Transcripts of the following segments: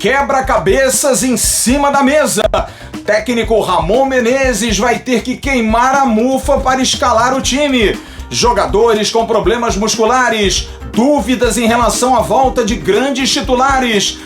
Quebra-cabeças em cima da mesa. Técnico Ramon Menezes vai ter que queimar a mufa para escalar o time. Jogadores com problemas musculares, dúvidas em relação à volta de grandes titulares.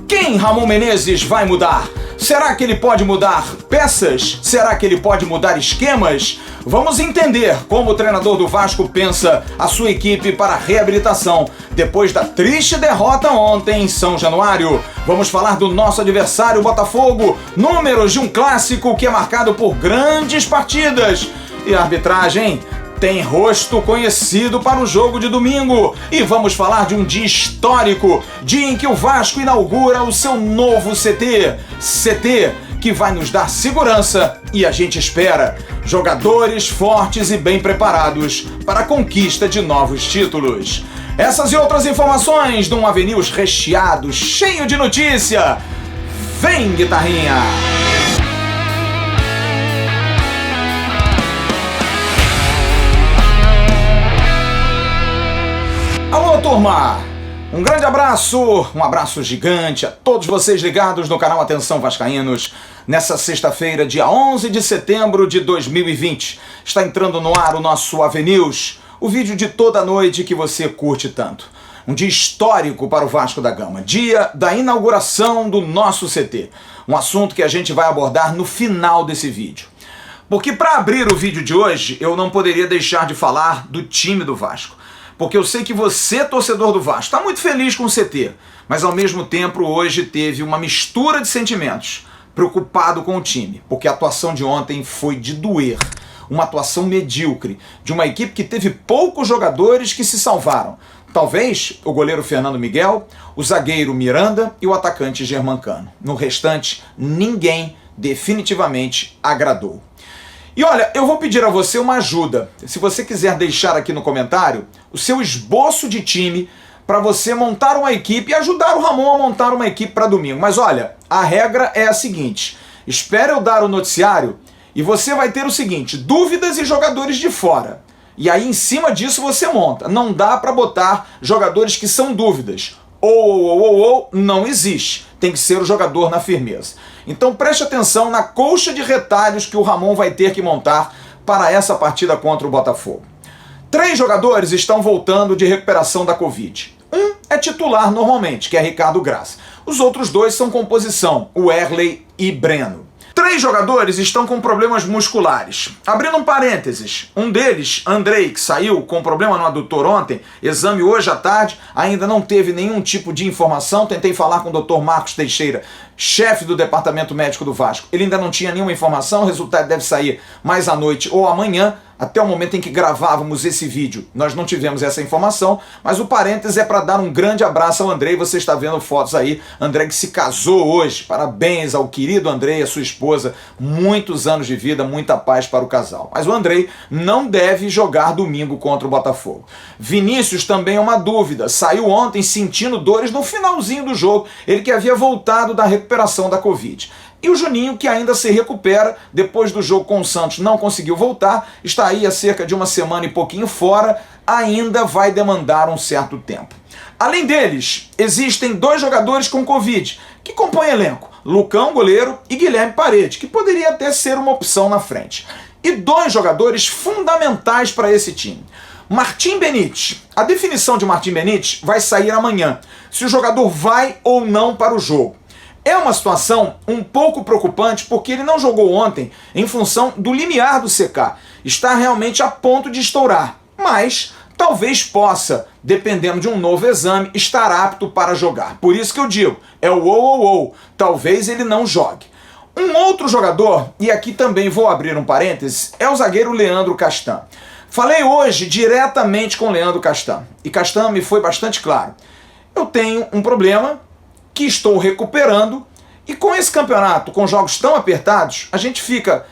Quem Ramon Menezes vai mudar? Será que ele pode mudar peças? Será que ele pode mudar esquemas? Vamos entender como o treinador do Vasco pensa a sua equipe para a reabilitação depois da triste derrota ontem em São Januário. Vamos falar do nosso adversário Botafogo, números de um clássico que é marcado por grandes partidas. E a arbitragem tem rosto conhecido para o jogo de domingo. E vamos falar de um dia histórico, dia em que o Vasco inaugura o seu novo CT que vai nos dar segurança e a gente espera jogadores fortes e bem preparados para a conquista de novos títulos. Essas e outras informações de um Avenews recheado, cheio de notícia. Vem, guitarrinha! Alô, turma! Um grande abraço, um abraço gigante a todos vocês ligados no canal Atenção Vascaínos. Nessa sexta-feira, dia 11 de setembro de 2020, está entrando no ar o nosso Avenews, o vídeo de toda a noite que você curte tanto. Um dia histórico para o Vasco da Gama, dia da inauguração do nosso CT. Um assunto que a gente vai abordar no final desse vídeo. Porque para abrir o vídeo de hoje, eu não poderia deixar de falar do time do Vasco. Porque eu sei que você, torcedor do Vasco, está muito feliz com o CT, mas ao mesmo tempo hoje teve uma mistura de sentimentos, preocupado com o time, porque a atuação de ontem foi de doer. Uma atuação medíocre, de uma equipe que teve poucos jogadores que se salvaram. Talvez o goleiro Fernando Miguel, o zagueiro Miranda e o atacante Germancano. No restante, ninguém definitivamente agradou. E olha, eu vou pedir a você uma ajuda. Se você quiser deixar aqui no comentário o seu esboço de time para você montar uma equipe e ajudar o Ramon a montar uma equipe para domingo. Mas olha, a regra é a seguinte: espere eu dar o noticiário e você vai ter o seguinte: dúvidas e jogadores de fora. E aí em cima disso você monta. Não dá para botar jogadores que são dúvidas. Ou não existe. Tem que ser o jogador na firmeza. Então preste atenção na colcha de retalhos que o Ramon vai ter que montar para essa partida contra o Botafogo. 3 jogadores estão voltando de recuperação da Covid. Um é titular normalmente, que é Ricardo Graça. Os outros 2 são composição, o Erley e Breno. 3 jogadores estão com problemas musculares. Abrindo um parênteses, um deles, Andrei, que saiu com problema no adutor ontem, exame hoje à tarde, ainda não teve nenhum tipo de informação. Tentei falar com o Dr. Marcos Teixeira, chefe do departamento médico do Vasco. Ele ainda não tinha nenhuma informação, o resultado deve sair mais à noite ou amanhã. Até o momento em que gravávamos esse vídeo, nós não tivemos essa informação, mas o parênteses é para dar um grande abraço ao Andrei. Você está vendo fotos aí, André que se casou hoje. Parabéns ao querido Andrei, a sua esposa, muitos anos de vida, muita paz para o casal. Mas o Andrei não deve jogar domingo contra o Botafogo. Vinícius também é uma dúvida, saiu ontem sentindo dores no finalzinho do jogo, ele que havia voltado da recuperação da Covid. E o Juninho, que ainda se recupera, depois do jogo com o Santos não conseguiu voltar, está aí há cerca de uma semana e pouquinho fora, ainda vai demandar um certo tempo. Além deles, existem 2 jogadores com Covid, que compõem elenco, Lucão, goleiro, e Guilherme Parede, que poderia até ser uma opção na frente. E 2 jogadores fundamentais para esse time. Martim Benítez. A definição de Martim Benítez vai sair amanhã, se o jogador vai ou não para o jogo. É uma situação um pouco preocupante porque ele não jogou ontem em função do limiar do CK. Está realmente a ponto de estourar, mas talvez possa, dependendo de um novo exame, estar apto para jogar. Por isso que eu digo, é o talvez ele não jogue. Um outro jogador, e aqui também vou abrir um parênteses, é o zagueiro Leandro Castan. Falei hoje diretamente com o Leandro Castan, e Castan me foi bastante claro. Eu tenho um problema que estou recuperando, e com esse campeonato, com jogos tão apertados, a gente fica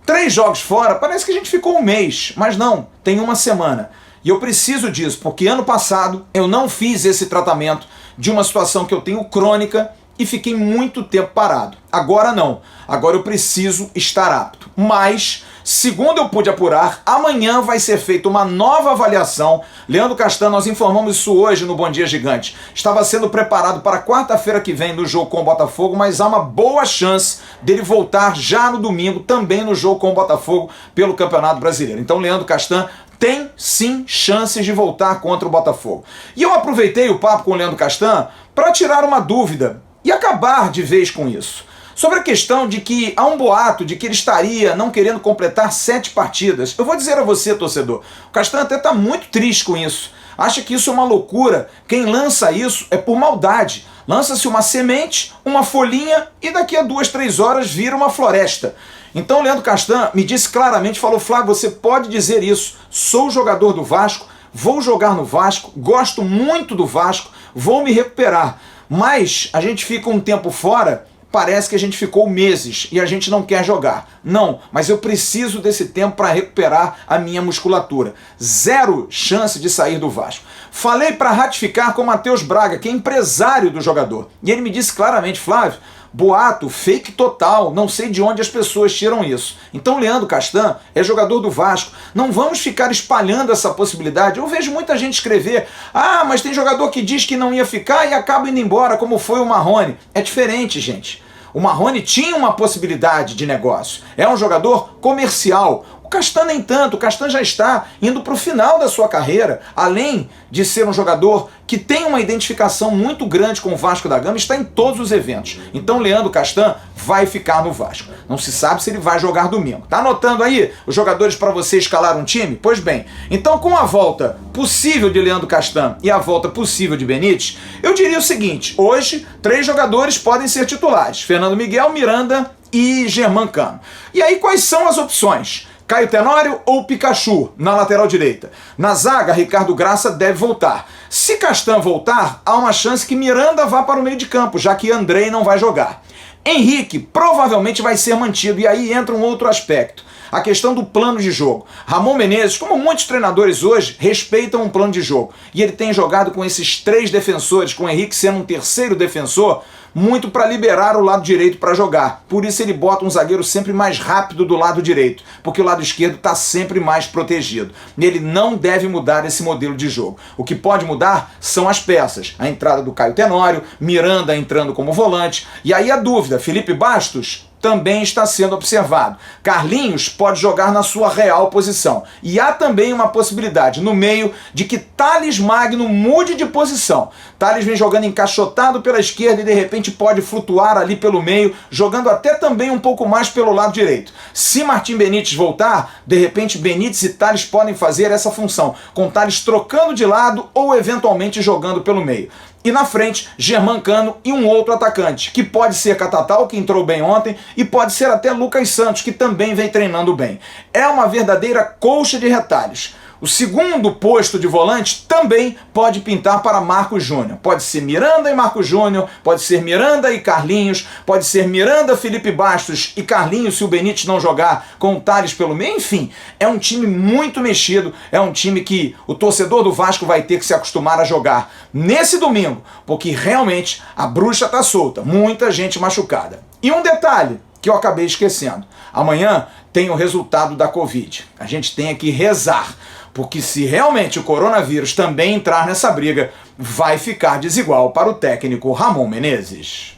3 jogos fora, parece que a gente ficou um mês, mas não, tem uma semana. E eu preciso disso, porque ano passado eu não fiz esse tratamento de uma situação que eu tenho crônica e fiquei muito tempo parado. Agora não, agora eu preciso estar apto. Mas Segundo eu pude apurar, amanhã vai ser feita uma nova avaliação. Leandro Castan, nós informamos isso hoje no Bom Dia Gigante. Estava sendo preparado para quarta-feira que vem no jogo com o Botafogo, mas há uma boa chance dele voltar já no domingo, também no jogo com o Botafogo pelo Campeonato Brasileiro. Então Leandro Castan tem sim chances de voltar contra o Botafogo. E eu aproveitei o papo com o Leandro Castan para tirar uma dúvida e acabar de vez com isso. Sobre a questão de que há um boato de que ele estaria não querendo completar 7 partidas. Eu vou dizer a você, torcedor, o Castan até está muito triste com isso. Acha que isso é uma loucura. Quem lança isso é por maldade. Lança-se uma semente, uma folhinha e daqui a 2, 3 horas vira uma floresta. Então Leandro Castan me disse claramente, falou: Flávio, você pode dizer isso. Sou jogador do Vasco, vou jogar no Vasco, gosto muito do Vasco, vou me recuperar. Mas a gente fica um tempo fora. Parece que a gente ficou meses e a gente não quer jogar. Não, mas eu preciso desse tempo para recuperar a minha musculatura. 0 chance de sair do Vasco. Falei para ratificar com o Matheus Braga, que é empresário do jogador. E ele me disse claramente: Flávio, boato, fake total, não sei de onde as pessoas tiram isso. Então Leandro Castan é jogador do Vasco. Não vamos ficar espalhando essa possibilidade. Eu vejo muita gente escrever: ah, mas tem jogador que diz que não ia ficar e acaba indo embora, como foi o Marrone. É diferente, gente. O Marrone tinha uma possibilidade de negócio. É um jogador comercial. O Castan nem tanto. O Castan já está indo para o final da sua carreira. Além de ser um jogador que tem uma identificação muito grande com o Vasco da Gama, está em todos os eventos. Então Leandro Castan vai ficar no Vasco. Não se sabe se ele vai jogar domingo. Tá anotando aí os jogadores para você escalar um time? Pois bem, então com a volta possível de Leandro Castan e a volta possível de Benítez, eu diria o seguinte: hoje 3 jogadores podem ser titulares: Fernando Miguel, Miranda e Germancano. E aí quais são as opções? Caio Tenório ou Pikachu na lateral direita? Na zaga, Ricardo Graça deve voltar. Se Castan voltar, há uma chance que Miranda vá para o meio de campo, já que Andrei não vai jogar. Henrique provavelmente vai ser mantido, e aí entra um outro aspecto: a questão do plano de jogo. Ramon Menezes, como muitos treinadores hoje, respeitam um plano de jogo. E ele tem jogado com esses 3 defensores, com o Henrique sendo um terceiro defensor, muito para liberar o lado direito para jogar. Por isso ele bota um zagueiro sempre mais rápido do lado direito, porque o lado esquerdo está sempre mais protegido. Ele não deve mudar esse modelo de jogo. O que pode mudar são as peças. A entrada do Caio Tenório, Miranda entrando como volante. E aí a dúvida: Felipe Bastos também está sendo observado. Carlinhos pode jogar na sua real posição. E há também uma possibilidade no meio de que Thales Magno mude de posição. Thales vem jogando encaixotado pela esquerda e de repente pode flutuar ali pelo meio, jogando até também um pouco mais pelo lado direito. Se Martim Benítez voltar, de repente Benítez e Thales podem fazer essa função, com Thales trocando de lado ou eventualmente jogando pelo meio. E na frente, Germancano e um outro atacante, que pode ser Catatal, que entrou bem ontem, e pode ser até Lucas Santos, que também vem treinando bem. É uma verdadeira colcha de retalhos. O segundo posto de volante também pode pintar para Marcos Júnior. Pode ser Miranda e Marcos Júnior, pode ser Miranda e Carlinhos, pode ser Miranda, Felipe Bastos e Carlinhos se o Benítez não jogar, com o Thales pelo meio. Enfim, é um time muito mexido, é um time que o torcedor do Vasco vai ter que se acostumar a jogar nesse domingo, porque realmente a bruxa está solta, muita gente machucada. E um detalhe que eu acabei esquecendo: amanhã tem o resultado da Covid. A gente tem que rezar, porque se realmente o coronavírus também entrar nessa briga, vai ficar desigual para o técnico Ramon Menezes.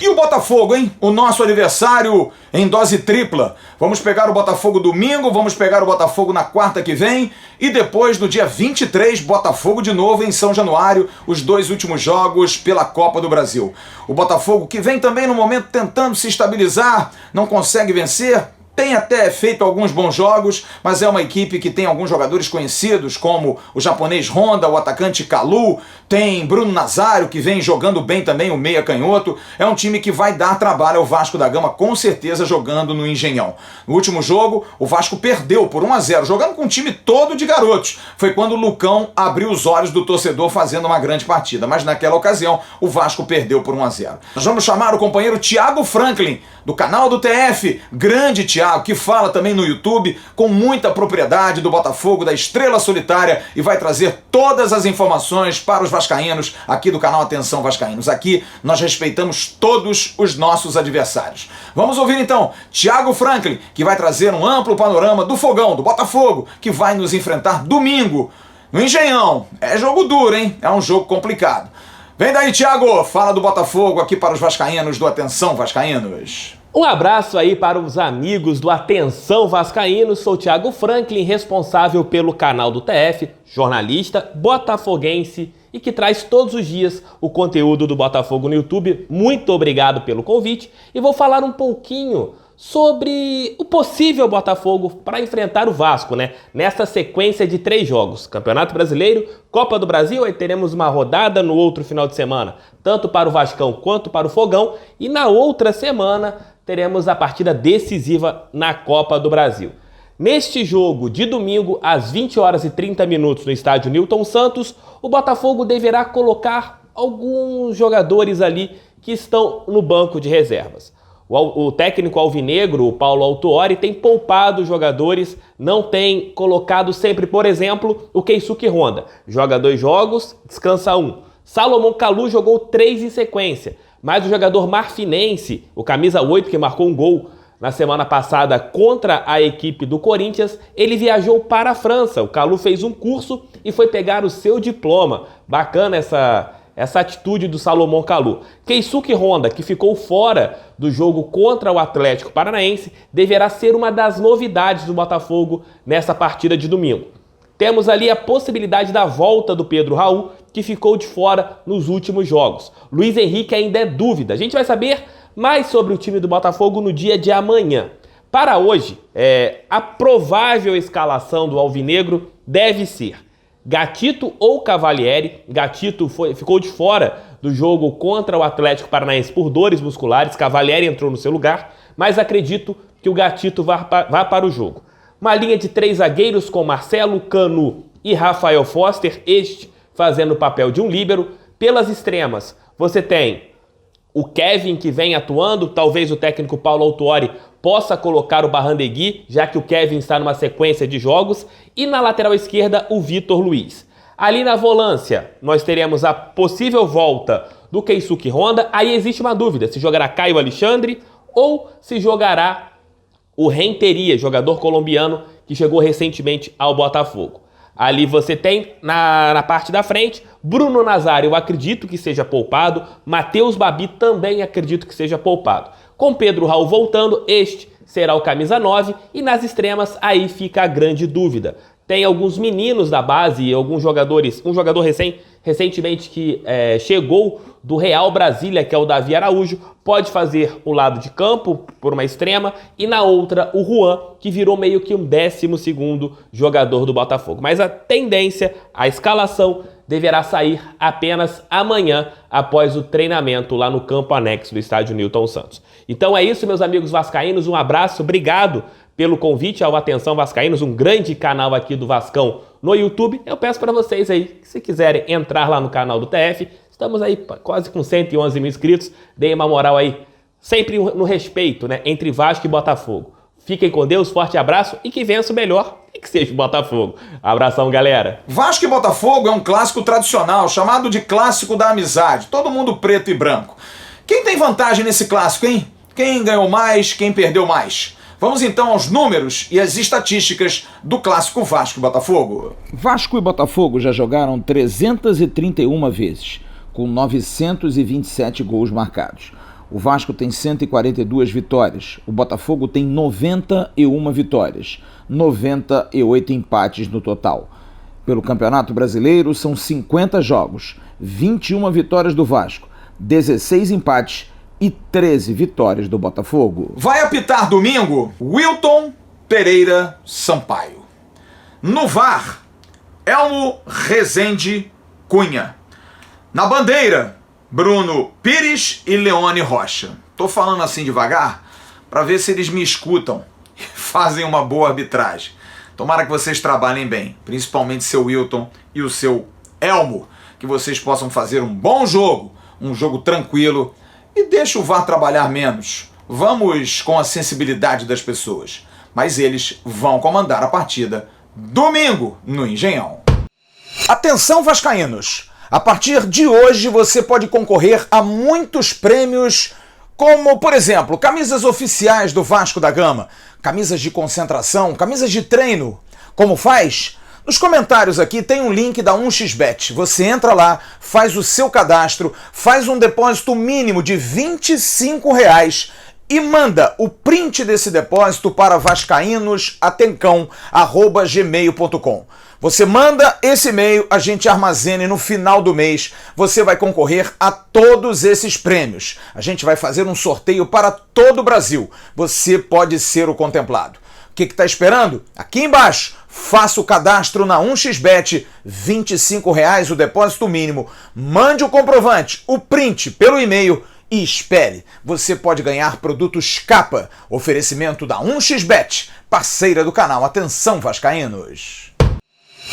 E o Botafogo, hein? O nosso aniversário em dose tripla. Vamos pegar o Botafogo domingo, vamos pegar o Botafogo na quarta que vem e depois no dia 23, Botafogo de novo em São Januário, os 2 últimos jogos pela Copa do Brasil. O Botafogo que vem também no momento tentando se estabilizar, não consegue vencer. Tem até feito alguns bons jogos, mas é uma equipe que tem alguns jogadores conhecidos, como o japonês Honda, o atacante Kalu, tem Bruno Nazário, que vem jogando bem também, o meia canhoto. É um time que vai dar trabalho ao Vasco da Gama, com certeza, jogando no Engenhão. No último jogo, o Vasco perdeu por 1-0, jogando com um time todo de garotos. Foi quando o Lucão abriu os olhos do torcedor fazendo uma grande partida, mas naquela ocasião, o Vasco perdeu por 1-0. Nós vamos chamar o companheiro Thiago Franklin, do canal do TF. Grande Thiago. Thiago, que fala também no YouTube com muita propriedade do Botafogo, da Estrela Solitária, e vai trazer todas as informações para os vascaínos aqui do canal Atenção Vascaínos. Aqui nós respeitamos todos os nossos adversários. Vamos ouvir então Thiago Franklin, que vai trazer um amplo panorama do Fogão, do Botafogo, que vai nos enfrentar domingo no Engenhão. É jogo duro, hein? É um jogo complicado. Vem daí, Thiago, fala do Botafogo aqui para os vascaínos do Atenção Vascaínos. Um abraço aí para os amigos do Atenção Vascaínos. Sou Thiago Franklin, responsável pelo canal do TF, jornalista botafoguense e que traz todos os dias o conteúdo do Botafogo no YouTube. Muito obrigado pelo convite e vou falar um pouquinho sobre o possível Botafogo para enfrentar o Vasco, né? Nessa sequência de 3 jogos. Campeonato Brasileiro, Copa do Brasil, aí teremos uma rodada no outro final de semana, tanto para o Vascão quanto para o Fogão, e na outra semana teremos a partida decisiva na Copa do Brasil. Neste jogo de domingo, às 20 horas e 30 minutos no estádio Newton Santos, o Botafogo deverá colocar alguns jogadores ali que estão no banco de reservas. O técnico alvinegro, o Paulo Autuori, tem poupado os jogadores, não tem colocado sempre, por exemplo, o Keisuke Honda. Joga 2 jogos, descansa 1. Salomon Kalou jogou 3 em sequência, mas o jogador marfinense, o camisa 8, que marcou um gol na semana passada contra a equipe do Corinthians, ele viajou para a França. O Kalou fez um curso e foi pegar o seu diploma. Bacana essa atitude do Salomon Kalou. Keisuke Honda, que ficou fora do jogo contra o Atlético Paranaense, deverá ser uma das novidades do Botafogo nessa partida de domingo. Temos ali a possibilidade da volta do Pedro Raul, que ficou de fora nos últimos jogos. Luiz Henrique ainda é dúvida. A gente vai saber mais sobre o time do Botafogo no dia de amanhã. Para hoje, a provável escalação do alvinegro deve ser Gatito ou Cavalieri. Gatito ficou de fora do jogo contra o Atlético Paranaense por dores musculares. Cavalieri entrou no seu lugar, mas acredito que o Gatito vá para o jogo. Uma linha de 3 zagueiros com Marcelo, Canu e Rafael Foster, este fazendo o papel de um líbero. Pelas extremas, você tem o Kevin, que vem atuando. Talvez o técnico Paulo Autuori possa colocar o Barrandegui, já que o Kevin está numa sequência de jogos. E na lateral esquerda, o Vitor Luiz. Ali na volância, nós teremos a possível volta do Keisuke Honda. Aí existe uma dúvida, se jogará Caio Alexandre ou se jogará o Renteria, jogador colombiano que chegou recentemente ao Botafogo. Ali você tem, na parte da frente, Bruno Nazário, eu acredito que seja poupado. Matheus Babi também acredito que seja poupado. Com Pedro Raul voltando, este será o camisa 9. E nas extremas, aí fica a grande dúvida. Tem alguns meninos da base e alguns jogadores. Um jogador recentemente que chegou do Real Brasília, que é o Davi Araújo, pode fazer o lado de campo por uma extrema e na outra o Juan, que virou meio que um 12º jogador do Botafogo. Mas a tendência, a escalação, deverá sair apenas amanhã, após o treinamento lá no campo anexo do estádio Newton Santos. Então é isso, meus amigos vascaínos, um abraço, obrigado pelo convite ao Atenção Vascaínos, um grande canal aqui do Vascão no YouTube. Eu peço para vocês aí, que se quiserem entrar lá no canal do TF, estamos aí quase com 111 mil inscritos, deem uma moral aí, sempre no respeito, né, entre Vasco e Botafogo. Fiquem com Deus, forte abraço e que vença o melhor e que seja o Botafogo. Abração, galera. Vasco e Botafogo é um clássico tradicional, chamado de clássico da amizade. Todo mundo preto e branco. Quem tem vantagem nesse clássico, hein? Quem ganhou mais, quem perdeu mais? Vamos então aos números e às estatísticas do clássico Vasco e Botafogo. Vasco e Botafogo já jogaram 331 vezes, com 927 gols marcados. O Vasco tem 142 vitórias, o Botafogo tem 91 vitórias, 98 empates no total. Pelo Campeonato Brasileiro são 50 jogos, 21 vitórias do Vasco, 16 empates e 13 vitórias do Botafogo. Vai apitar domingo Wilton Pereira Sampaio. No VAR, Elmo Rezende Cunha. Na bandeira, Bruno Pires e Leone Rocha. Tô falando assim devagar para ver se eles me escutam e fazem uma boa arbitragem. Tomara que vocês trabalhem bem, principalmente seu Wilton e o seu Elmo, que vocês possam fazer um bom jogo, um jogo tranquilo, e deixa o VAR trabalhar menos. vamos com a sensibilidade das pessoas. Mas eles vão comandar a partida domingo no Engenhão. Atenção, vascaínos! A partir de hoje você pode concorrer a muitos prêmios, como, por exemplo, camisas oficiais do Vasco da Gama, camisas de concentração, camisas de treino. Como faz? Nos comentários aqui tem um link da 1xBet. Você entra lá, faz o seu cadastro, faz um depósito mínimo de R$25 e manda o print desse depósito para vascaínosatencão@gmail.com. Você manda esse e-mail, a gente armazena e no final do mês você vai concorrer a todos esses prêmios. A gente vai fazer um sorteio para todo o Brasil. Você pode ser o contemplado. O que está esperando? Aqui embaixo, faça o cadastro na 1xBet, R$25 o depósito mínimo. Mande o comprovante, o print pelo e-mail e espere. Você pode ganhar produtos Capa, oferecimento da 1xBet, parceira do canal Atenção Vascaínos.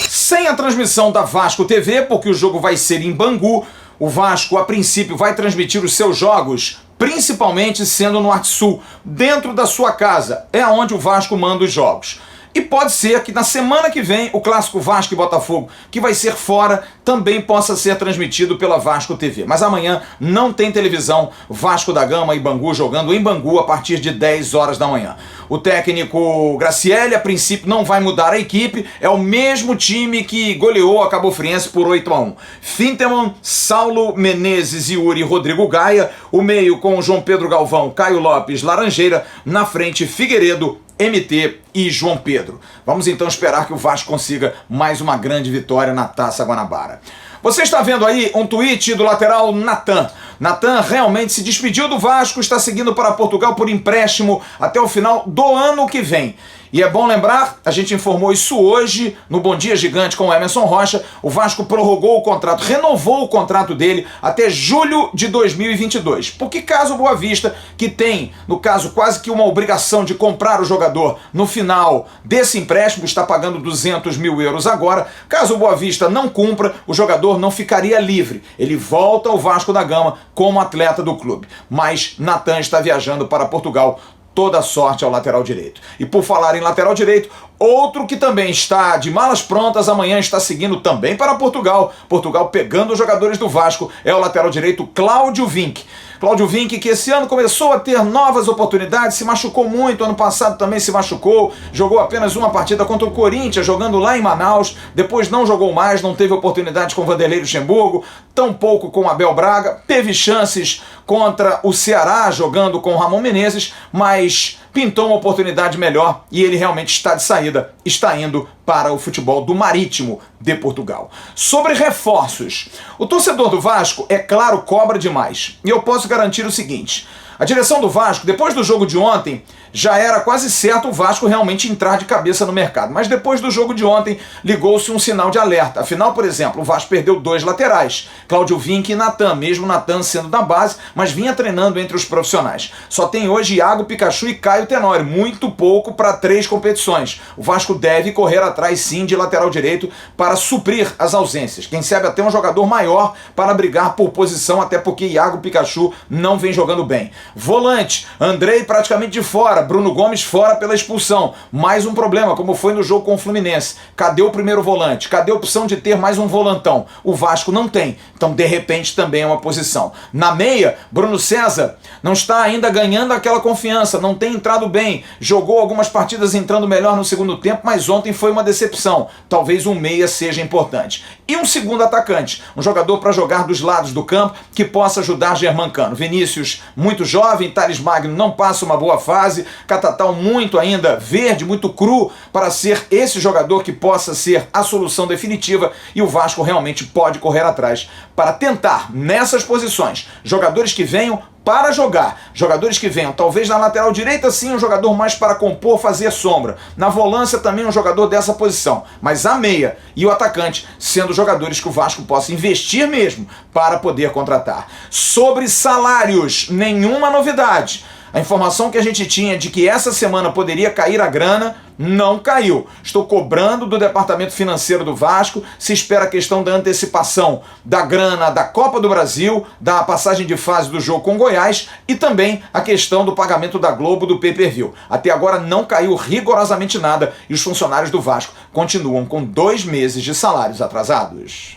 Sem a transmissão da Vasco TV, porque o jogo vai ser em Bangu, o Vasco, a princípio, vai transmitir os seus jogos, principalmente sendo no Arte Sul, dentro da sua casa. É onde o Vasco manda os jogos. E pode ser que na semana que vem o clássico Vasco e Botafogo, que vai ser fora, também possa ser transmitido pela Vasco TV. Mas amanhã não tem televisão. Vasco da Gama e Bangu jogando em Bangu a partir de 10 horas da manhã. O técnico Graciele, a princípio, não vai mudar a equipe. É o mesmo time que goleou a Cabo Friense por 8-1. Finteman, Saulo Menezes, Yuri e Rodrigo Gaia. O meio com João Pedro Galvão, Caio Lopes, Laranjeira. Na frente, Figueiredo, MT e João Pedro. Vamos então esperar que o Vasco consiga mais uma grande vitória na Taça Guanabara. Você está vendo aí um tweet do lateral Natan. Natan realmente se despediu do Vasco, está seguindo para Portugal por empréstimo até o final do ano que vem. E é bom lembrar, a gente informou isso hoje no Bom Dia Gigante com o Emerson Rocha, o Vasco prorrogou o contrato, renovou o contrato dele até julho de 2022. Porque caso o Boa Vista, que tem, no caso, quase que uma obrigação de comprar o jogador no final desse empréstimo, está pagando 200 mil euros agora, caso o Boa Vista não cumpra, o jogador não ficaria livre. Ele volta ao Vasco da Gama como atleta do clube. Mas Natan está viajando para Portugal. Toda sorte ao lateral direito. E por falar em lateral direito, outro que também está de malas prontas, amanhã está seguindo também para Portugal. Portugal pegando os jogadores do Vasco, é o lateral direito Cláudio Vinck. Cláudio Vinck, que esse ano começou a ter novas oportunidades, se machucou muito, ano passado também se machucou, jogou apenas uma partida contra o Corinthians, jogando lá em Manaus, depois não jogou mais, não teve oportunidade com o Vanderlei Luxemburgo, tampouco com Abel Braga, teve chances contra o Ceará, jogando com o Ramon Menezes, mas pintou uma oportunidade melhor e ele realmente está de saída, está indo para o futebol do Marítimo de Portugal. Sobre reforços, o torcedor do Vasco, é claro, cobra demais. E eu posso garantir o seguinte: a direção do Vasco, depois do jogo de ontem, já era quase certo o Vasco realmente entrar de cabeça no mercado. Mas depois do jogo de ontem, ligou-se um sinal de alerta. Afinal, por exemplo, o Vasco perdeu 2 laterais, Cláudio Vinck e Natan, mesmo Natan sendo da base, mas vinha treinando entre os profissionais. Só tem hoje Iago Pikachu e Caio Tenório, muito pouco para 3 competições. O Vasco deve correr atrás sim de lateral direito para suprir as ausências. Quem sabe até um jogador maior para brigar por posição, até porque Iago Pikachu não vem jogando bem. Volante, Andrei praticamente de fora, Bruno Gomes fora pela expulsão. Mais um problema, como foi no jogo com o Fluminense. Cadê o primeiro volante? Cadê a opção de ter mais um volantão? O Vasco não tem. Então, de repente, também é uma posição. Na meia, Bruno César não está ainda ganhando aquela confiança, não tem entrado bem. Jogou algumas partidas entrando melhor no segundo tempo, mas ontem foi uma decepção. Talvez um meia seja importante. E um segundo atacante, um jogador para jogar dos lados do campo, que possa ajudar Germancano. Vinícius, muito jovem, Thales Magno não passa uma boa fase, Catatal muito ainda verde, muito cru, para ser esse jogador que possa ser a solução definitiva, e o Vasco realmente pode correr atrás para tentar, nessas posições, jogadores que venham para jogar, jogadores que venham, talvez na lateral direita sim, um jogador mais para compor, fazer sombra, na volância também um jogador dessa posição, mas a meia e o atacante sendo jogadores que o Vasco possa investir mesmo para poder contratar. Sobre salários, nenhuma novidade. A informação que a gente tinha de que essa semana poderia cair a grana, não caiu. Estou cobrando do departamento financeiro do Vasco, se espera a questão da antecipação da grana da Copa do Brasil, da passagem de fase do jogo com Goiás e também a questão do pagamento da Globo do pay-per-view. Até agora não caiu rigorosamente nada e os funcionários do Vasco continuam com 2 meses de salários atrasados.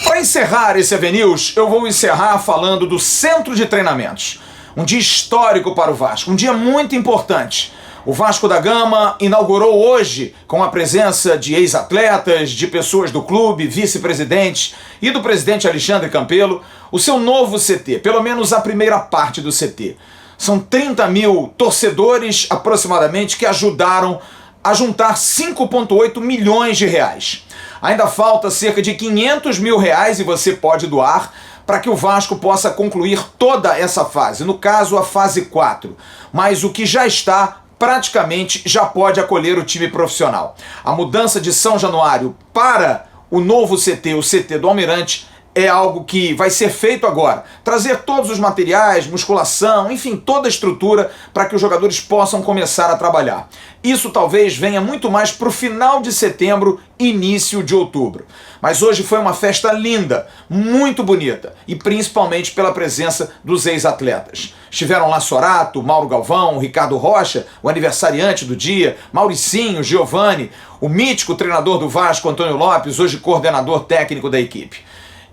Para encerrar esse AVNews, eu vou encerrar falando do Centro de Treinamentos. Um dia histórico para o Vasco, um dia muito importante. O Vasco da Gama inaugurou hoje, com a presença de ex-atletas, de pessoas do clube, vice-presidentes e do presidente Alexandre Campelo, o seu novo CT, pelo menos a primeira parte do CT. São 30 mil torcedores, aproximadamente, que ajudaram a juntar 5,8 milhões de reais. Ainda falta cerca de 500 mil reais e você pode doar para que o Vasco possa concluir toda essa fase, no caso a fase 4. Mas o que já está, praticamente já pode acolher o time profissional. A mudança de São Januário para o novo CT, o CT do Almirante, é algo que vai ser feito agora. Trazer todos os materiais, musculação, enfim, toda a estrutura para que os jogadores possam começar a trabalhar. Isso talvez venha muito mais para o final de setembro, início de outubro. Mas hoje foi uma festa linda, muito bonita, e principalmente pela presença dos ex-atletas. Estiveram lá Sorato, Mauro Galvão, Ricardo Rocha, o aniversariante do dia, Mauricinho, Giovani, o mítico treinador do Vasco, Antônio Lopes, hoje coordenador técnico da equipe.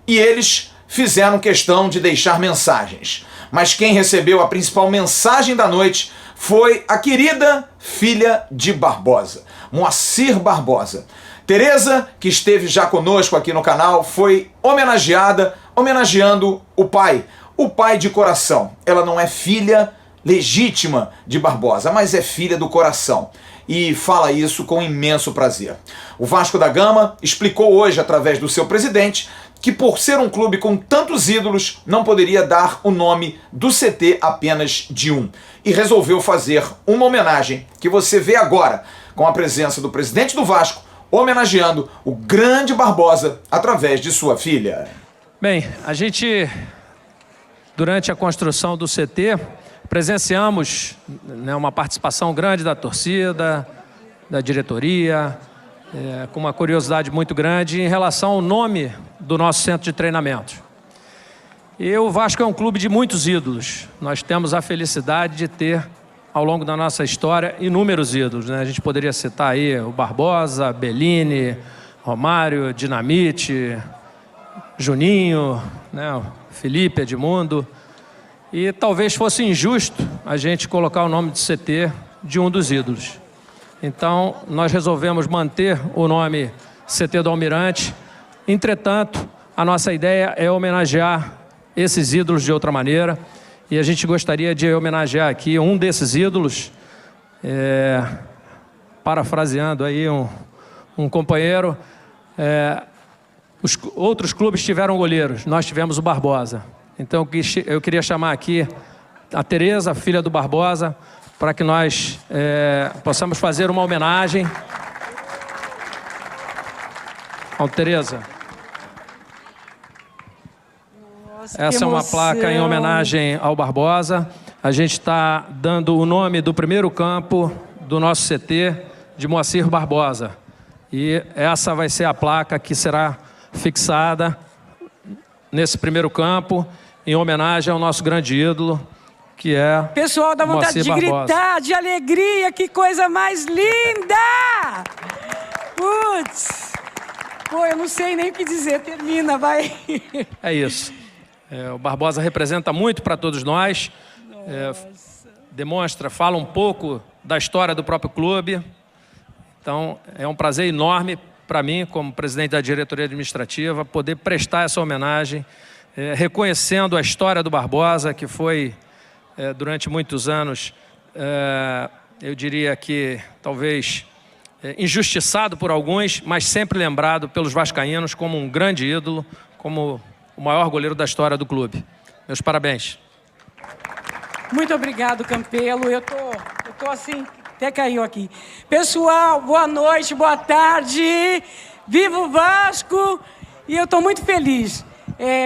E eles fizeram questão de deixar mensagens. Mas quem recebeu a principal mensagem da noite foi a querida filha de Barbosa, Moacir Barbosa. Tereza, que esteve já conosco aqui no canal, foi homenageando o pai de coração. Ela não é filha legítima de Barbosa, mas é filha do coração. E fala isso com imenso prazer. O Vasco da Gama explicou hoje, através do seu presidente, que por ser um clube com tantos ídolos, não poderia dar o nome do CT apenas de um. E resolveu fazer uma homenagem que você vê agora, com a presença do presidente do Vasco, homenageando o grande Barbosa através de sua filha. Bem, a gente, durante a construção do CT, presenciamos, né, uma participação grande da torcida, da diretoria, com uma curiosidade muito grande em relação ao nome do nosso centro de treinamento. E o Vasco é um clube de muitos ídolos. Nós temos a felicidade de ter, ao longo da nossa história, inúmeros ídolos, né? A gente poderia citar aí o Barbosa, Bellini, Romário, Dinamite, Juninho, né, Felipe, Edmundo. E talvez fosse injusto a gente colocar o nome de CT de um dos ídolos. Então, nós resolvemos manter o nome CT do Almirante. Entretanto, a nossa ideia é homenagear esses ídolos de outra maneira. E a gente gostaria de homenagear aqui um desses ídolos, parafraseando aí um companheiro. Os outros clubes tiveram goleiros, nós tivemos o Barbosa. Então, eu queria chamar aqui a Tereza, filha do Barbosa, para que nós possamos fazer uma homenagem. Ó, Tereza. Nossa, essa é uma placa em homenagem ao Barbosa. A gente está dando o nome do primeiro campo do nosso CT de Moacir Barbosa. E essa vai ser a placa que será fixada nesse primeiro campo, em homenagem ao nosso grande ídolo, que é pessoal, dá vontade de gritar, de alegria, que coisa mais linda! Putz! Pô, eu não sei nem o que dizer, termina, vai. É isso. O Barbosa representa muito para todos nós, demonstra, fala um pouco da história do próprio clube. Então, é um prazer enorme para mim, como presidente da diretoria administrativa, poder prestar essa homenagem, reconhecendo a história do Barbosa, que foi, durante muitos anos, eu diria que talvez injustiçado por alguns, mas sempre lembrado pelos vascaínos como um grande ídolo, como o maior goleiro da história do clube. Meus parabéns. Muito obrigado, Campelo. Eu tô assim, até caiu aqui. Pessoal, boa noite, boa tarde. Viva o Vasco! E eu estou muito feliz.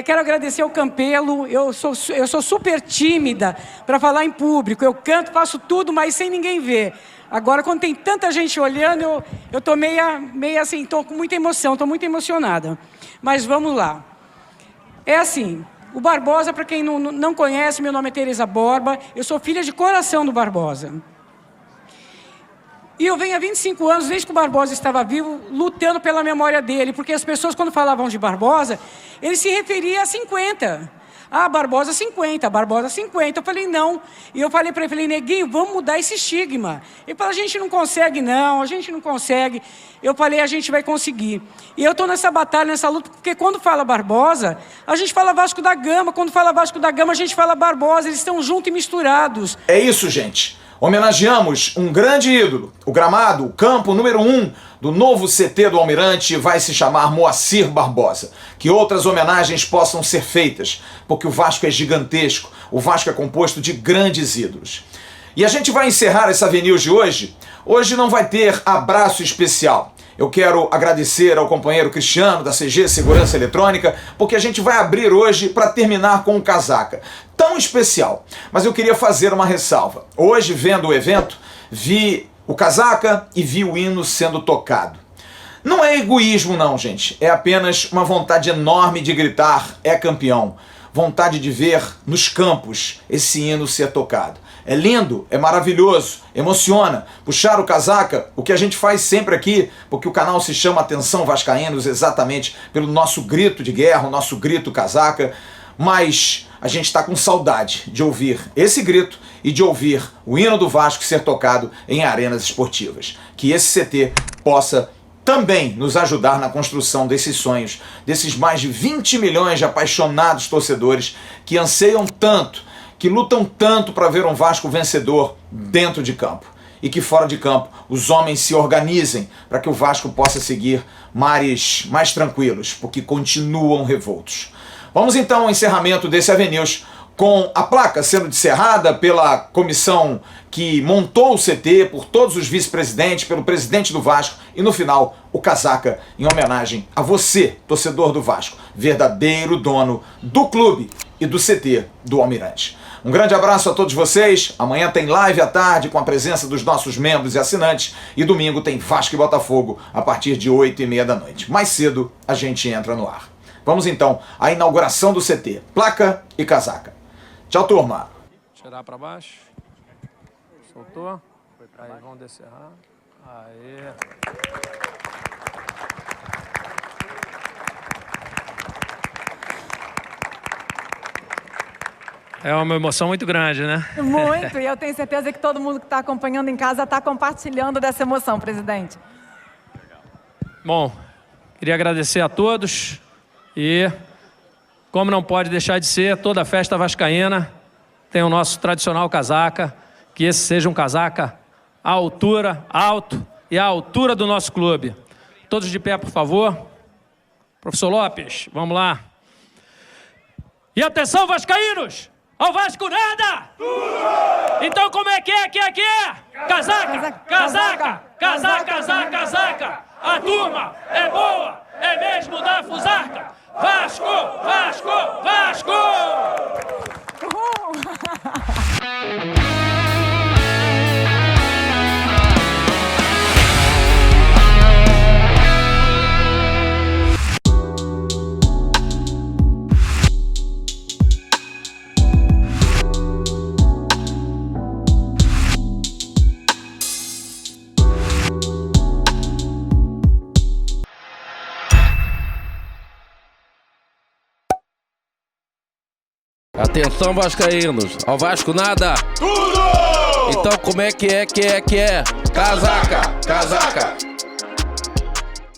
Quero agradecer ao Campelo. Eu sou super tímida para falar em público. Eu canto, faço tudo, mas sem ninguém ver. Agora, quando tem tanta gente olhando, eu estou meio assim, estou com muita emoção, estou muito emocionada. Mas vamos lá. É assim, o Barbosa, para quem não conhece, meu nome é Tereza Borba, eu sou filha de coração do Barbosa. E eu venho há 25 anos, desde que o Barbosa estava vivo, lutando pela memória dele, porque as pessoas, quando falavam de Barbosa, ele se referia a 50. Ah, Barbosa 50, Barbosa 50. Eu falei, não. E eu falei para ele, Neguinho, vamos mudar esse estigma. Ele falou, a gente não consegue, não, a gente não consegue. Eu falei, a gente vai conseguir. E eu estou nessa batalha, nessa luta, porque quando fala Barbosa, a gente fala Vasco da Gama. Quando fala Vasco da Gama, a gente fala Barbosa. Eles estão juntos e misturados. É isso, gente. Homenageamos um grande ídolo. O gramado, o campo número 1 do novo CT do Almirante vai se chamar Moacir Barbosa. Que outras homenagens possam ser feitas, porque o Vasco é gigantesco, o Vasco é composto de grandes ídolos. E a gente vai encerrar essa Avenil de hoje. Hoje não vai ter abraço especial. Eu quero agradecer ao companheiro Cristiano, da CG Segurança Eletrônica, porque a gente vai abrir hoje para terminar com um casaca tão especial. Mas eu queria fazer uma ressalva. Hoje, vendo o evento, vi o casaca e vi o hino sendo tocado. Não é egoísmo não, gente. É apenas uma vontade enorme de gritar, é campeão. Vontade de ver nos campos esse hino ser tocado. É lindo, é maravilhoso, emociona. Puxar o casaca, o que a gente faz sempre aqui, porque o canal se chama Atenção Vascaínos exatamente pelo nosso grito de guerra, o nosso grito casaca. Mas a gente está com saudade de ouvir esse grito e de ouvir o hino do Vasco ser tocado em arenas esportivas. Que esse CT possa também nos ajudar na construção desses sonhos, desses mais de 20 milhões de apaixonados torcedores que anseiam tanto, que lutam tanto para ver um Vasco vencedor dentro de campo. E que fora de campo os homens se organizem para que o Vasco possa seguir mares mais tranquilos, porque continuam revoltos. Vamos então ao encerramento desse Avenews com a placa sendo descerrada pela comissão que montou o CT, por todos os vice-presidentes, pelo presidente do Vasco e no final o casaca em homenagem a você, torcedor do Vasco, verdadeiro dono do clube e do CT do Almirante. Um grande abraço a todos vocês. Amanhã tem live à tarde com a presença dos nossos membros e assinantes. E domingo tem Vasco e Botafogo a partir de 8h30 da noite. Mais cedo a gente entra no ar. Vamos então à inauguração do CT. Placa e casaca. Tchau, turma. Tirar para baixo. Soltou. Aí, vamos descerrar. Aê. É uma emoção muito grande, né? Muito, e eu tenho certeza que todo mundo que está acompanhando em casa está compartilhando dessa emoção, presidente. Bom, queria agradecer a todos e, como não pode deixar de ser, toda festa vascaína tem o nosso tradicional casaca, que esse seja um casaca à altura, alto e à altura do nosso clube. Todos de pé, por favor. Professor Lopes, vamos lá. E atenção, vascaínos! Ao Vasco nada! Tudo! Então como é que é? Casaca! Casaca! Casaca! Casaca! Casaca! A turma é boa! É mesmo da Fusarca! Vasco! Vasco! Vasco! Uhul! Atenção, vascaínos, ao Vasco nada! Tudo! Então como é que é? Casaca! Casaca!